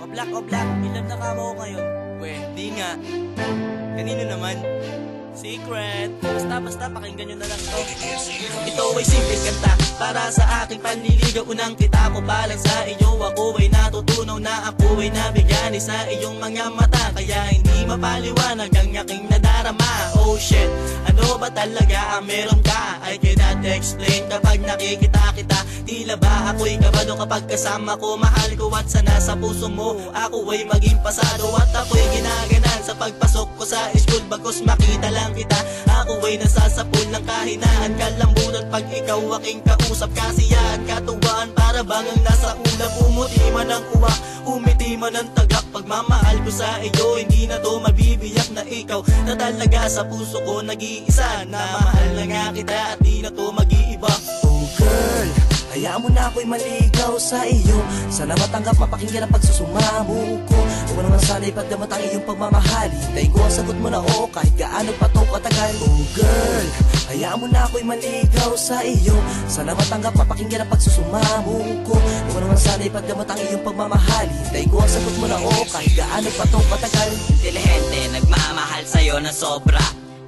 Black o Black, ilan na kamo ko ngayon? Di nga. Kanino naman? Secret. Basta pakinggan nyo na lang to. Ito ay simpleng kanta para sa aking panliligaw. Unang kita ko pa lang sa iyo. Ako ay natutunaw na ako ay nabigyan sa iyong mga mata. Kaya hindi mapaliwanag ang aking nadarama. Oh shit, ano ba talaga ang meron ka? I cannot explain kapag nakikita kita. Tila ba ako'y kabado kapag kasama ko. Mahal ko at sana sa puso mo ako ay maging pasado. At ako'y ginaganan sa pagpasok ko sa school. Bagos makita lang kita, ako ay nasasapul ng kahinaan. Kalambunan pag ikaw aking kausap. Kasiyahan, katuwaan, para bang ang nasa ulap. Umuti man ang uwak, umiti man ang tagak. Pagmamahal ko sa iyo, hindi na to mabibiyak. Na ikaw na talaga sa puso ko nag-iisa. Na mahal na nga kita at di na to mag-iiba. Oh girl, hayaan mo na ako'y maligaw sa iyo. Sana matanggap, mapakinggan ang pagsusumamo ko. Huwag naman sana'y pagdamat ang iyong pagmamahal. Hintay ko ang sagot mo na oo, kahit gaano pa to katagal. Oh girl, hayaan mo na ako'y maligaw sa iyo. Sana matanggap, mapakinggan ang pagsusumamo ko. Huwag naman sana'y pagdamat ang iyong pagmamahal. Hintay ko ang sagot mo na oo, kahit gaano pa to katagal. Intelihente, nagmamahal sa'yo na sobra.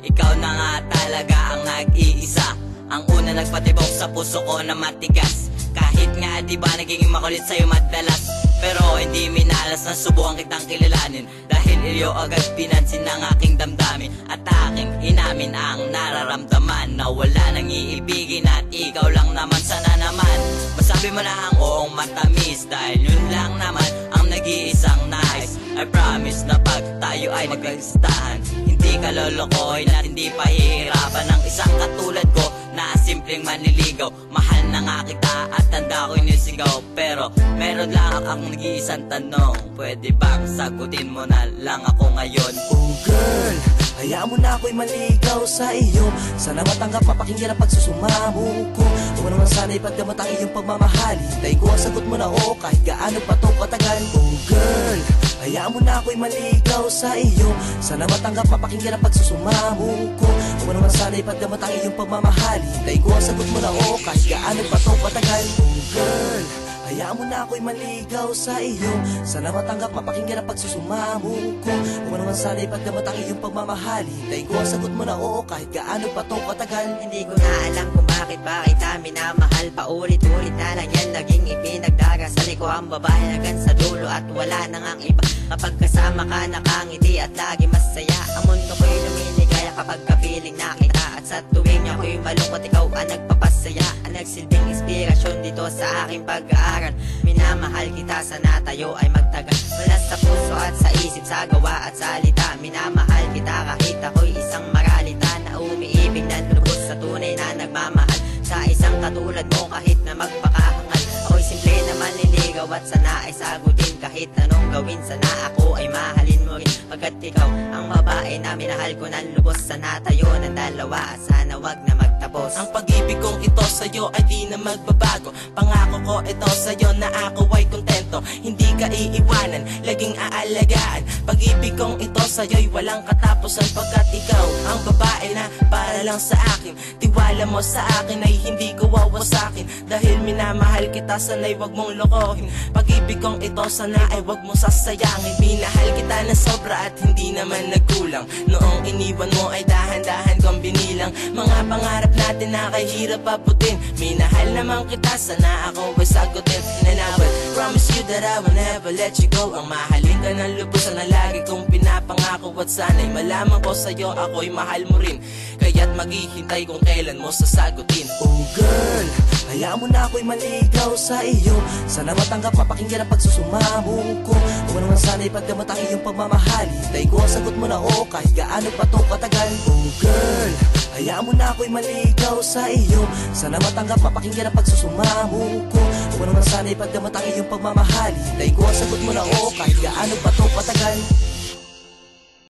Ikaw na nga talaga ang nag-iisa. Ang una nagpatibok sa puso ko na matigas. Kahit nga diba naging makulit sa'yo madalas, pero hindi minalas na subukan kitang kilalanin. Dahil iyo agad pinansin ng aking damdamin. At aking inamin ang nararamdaman, na wala nang iibigin at ikaw lang naman. Sana naman masabi mo na ang oong matamis, dahil yun lang naman ang nag-iisang nice. I promise na pag tayo ay magkagustahan, hindi ka lolokohin at hindi pahihirapan ng isang katulad ko na simpleng manliligaw. Mahal na nga kita at tanda ko'y nisigaw. Pero meron lang akong nag-iisang tanong, pwede bang sagutin mo na lang ako ngayon? Oh girl, hayaan mo na ako'y maligaw sa iyo. Sana matanggap, mapakinggan ang pagsusumamo ko. Huwag naman sana'y pagdamat ang iyong pagmamahal. Hintay ko ang sagot mo na oo, kahit gaano pa to katagal. Oh girl, hayaan mo na ako'y maligaw sa iyo. Sana matanggap, mapakinggan ang pagsusumamo ko. Huwag naman sana'y pagdamat ang iyong pagmamahal. Hintay ko ang sagot mo na oo, kahit gaano pa to katagal. Oh girl, hayaan mo na ako'y maligaw sa iyo. Sana matanggap, mapakinggan ang pagsusumamo ko. Huwag naman sana'y pagdamat ang iyong pagmamahal. Hintay ko ang sagot mo na oo, kahit gaano pa to katagal. Hindi ko na alam kung bakit kita minamahal. Paulit-ulit na lang yan naging ipinagdarasal ko ang babae hanggang sa dulo at wala nang ang iba. Kapag kasama ka nakangiti at lagi masaya, ang mundo ko'y lumiligaya kapag kapiling nakita. At sa tuwing ako'y malungkot, ikaw ang nagpapasaya, ang nagsilbing inspirasyon dito sa aking pag-aaral. Minamahal kita, sana tayo ay magtagal mula sa puso at sa isip, sa gawa at salita. Minamahal kita kahit ako'y isang maralita na umiibig na lubos sa tunay na nagmamahal sa isang katulad mo. Kahit na magpakahangal, ako'y simple na manliligaw at sana ay sagutin. Kahit anong gawin, sana ako ay mahalin mo rin, pagkat ikaw ang babae na minahal ko ng lubos. Sana tayo ng dalawa at sana wag na magtapos. Ang pag-ibig kong ito sa'yo ay di na magbabago. Pangako ko ito sa'yo na ako ay kontento. Hindi ka iiwanan, laging aalagaan. Pag-ibig kong ito sa'yo'y walang katapusan, pagkat ikaw ang babae na para lang sa akin. Tiwala mo sa akin ay hindi ko wawasakin. Dahil minamahal kita, sana'y wag mong lokohin. Pag-ibig kong ito sana ay wag mong sasayangin. Minahal kita na sobra at hindi naman nagkulang. Noong iniwan mo ay dahan-dahan kong binilang mga pangarap natin na kahirap abutin. Minahal naman kita, sana ako ay sagutin. And I will promise you that I will never let you go. Ang mahalin ka ng lubos na lagi kong pinapangako. At sana'y malaman ko sa'yo ako'y mahal mo rin. Kaya't maghihintay kung kailan mo sasagutin. Oh girl, hayaan mo na ako'y maligaw sa iyo. Sana matanggap, mapakinggan ang pagsusumamo ko. Huwag naman sana'y pagdamat ang iyong pagmamahal. Hintay ko ang sagot mo na oo, kahit gaano pa to katagal. Oh girl, hayaan mo na ako'y maligaw sa iyo. Sana matanggap, mapakinggan ang pagsusumamo ko. Huwag naman sana'y pagdamat ang iyong pagmamahal. Hintay ko ang sagot mo na oo, kahit gaano pa to katagal.